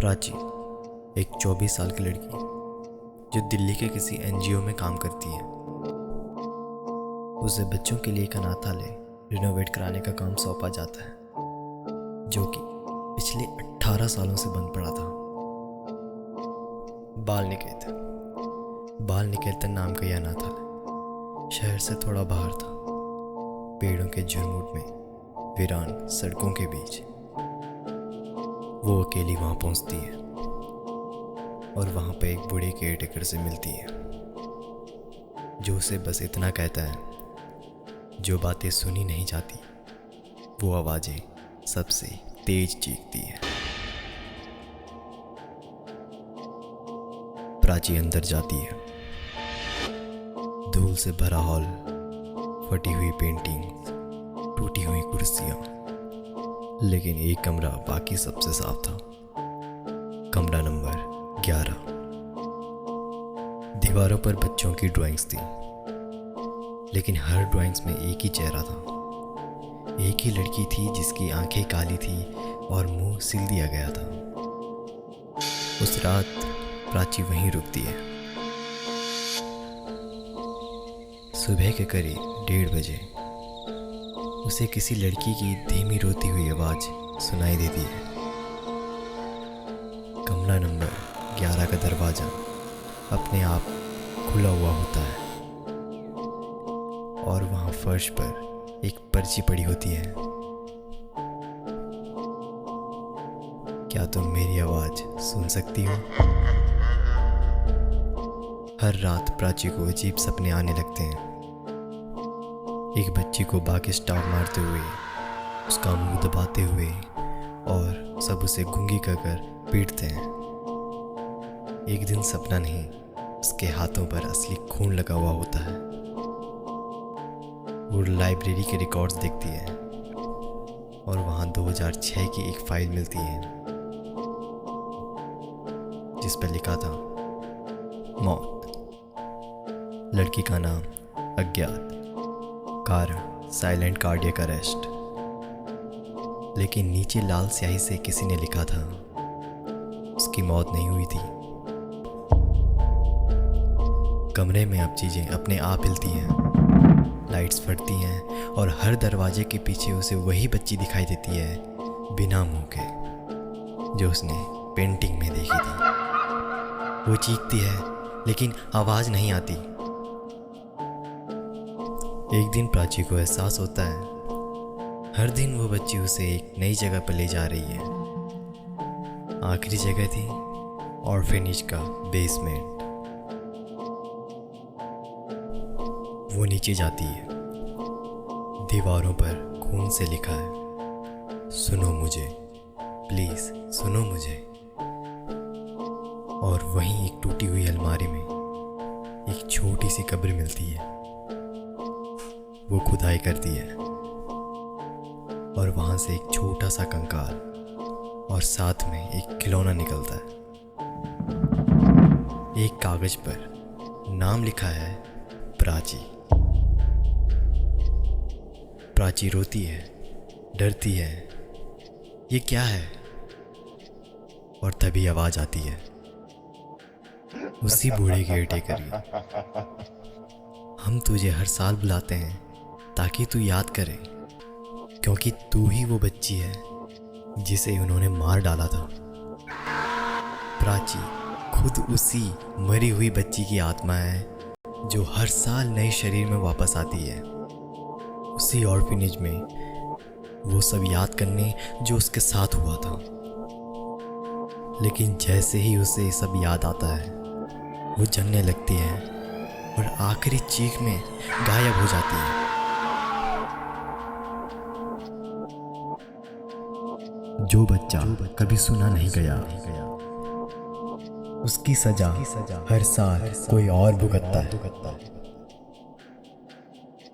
प्राची एक 24 साल की लड़की जो दिल्ली के किसी एनजीओ में काम करती है। उसे बच्चों के लिए एक अनाथालय रिनोवेट कराने का काम सौंपा जाता है, जो कि पिछले 18 सालों से बंद पड़ा था। बाल निकेतन नाम का यह अनाथालय शहर से थोड़ा बाहर था, पेड़ों के झुरमुट में वीरान सड़कों के बीच। वो अकेली वहां पहुंचती है और वहां पे एक बूढ़े केयरटेकर से मिलती है, जो उसे बस इतना कहता है, जो बातें सुनी नहीं जाती वो आवाजें सबसे तेज चीखती है। प्राची अंदर जाती है। धूल से भरा हॉल, फटी हुई पेंटिंग्स, टूटी हुई कुर्सियां, लेकिन एक कमरा बाकी सबसे साफ था। कमरा नंबर 11। दीवारों पर बच्चों की ड्राइंग्स थी, लेकिन हर ड्राइंग्स में एक ही चेहरा था। एक ही लड़की थी जिसकी आंखें काली थी और मुंह सिल दिया गया था। उस रात प्राची वहीं रुकती है। सुबह के करीब 1:30 बजे उसे किसी लड़की की धीमी रोती हुई आवाज सुनाई देती है। कमरा नंबर 11 का दरवाजा अपने आप खुला हुआ होता है और वहां फर्श पर एक पर्ची पड़ी होती है। क्या तुम मेरी आवाज सुन सकती हो? हर रात प्राची को अजीब सपने आने लगते हैं। एक बच्ची को बाकी स्टाफ मारते हुए, उसका मुंह दबाते हुए और सब उसे गूंगी कर पीटते हैं। एक दिन सपना नहीं, उसके हाथों पर असली खून लगा हुआ होता है। वो लाइब्रेरी के रिकॉर्ड्स देखती है और वहां 2006 की एक फाइल मिलती है जिस पर लिखा था मौत। लड़की का नाम अज्ञात, कारण साइलेंट कार्डियक अरेस्ट। लेकिन नीचे लाल स्याही से किसी ने लिखा था उसकी मौत नहीं हुई थी। कमरे में अब चीजें अपने आप हिलती हैं, लाइट्स फटती हैं और हर दरवाजे के पीछे उसे वही बच्ची दिखाई देती है बिना मुंह के, जो उसने पेंटिंग में देखी थी। वो चीखती है लेकिन आवाज नहीं आती। एक दिन प्राची को एहसास होता है हर दिन वो बच्ची उसे एक नई जगह पर ले जा रही है। आखिरी जगह थी ऑर्फेनेज का बेसमेंट। वो नीचे जाती है। दीवारों पर खून से लिखा है, सुनो मुझे, प्लीज सुनो मुझे। और वहीं एक टूटी हुई अलमारी में एक छोटी सी कब्र मिलती है। वो खुदाई करती है और वहां से एक छोटा सा कंकाल और साथ में एक खिलौना निकलता है। एक कागज पर नाम लिखा है प्राची। प्राची रोती है, डरती है, ये क्या है? और तभी आवाज आती है उसी बूढ़े केयरटेकर की। हम तुझे हर साल बुलाते हैं ताकि तू याद करे, क्योंकि तू ही वो बच्ची है जिसे उन्होंने मार डाला था। प्राची खुद उसी मरी हुई बच्ची की आत्मा है जो हर साल नए शरीर में वापस आती है, उसी ऑर्फनेज में, वो सब याद करने जो उसके साथ हुआ था। लेकिन जैसे ही उसे सब याद आता है वो जलने लगती है और आखिरी चीख में गायब हो जाती है। जो बच्चा कभी सुना नहीं गया, उसकी सजा हर साल कोई और भुगतता है।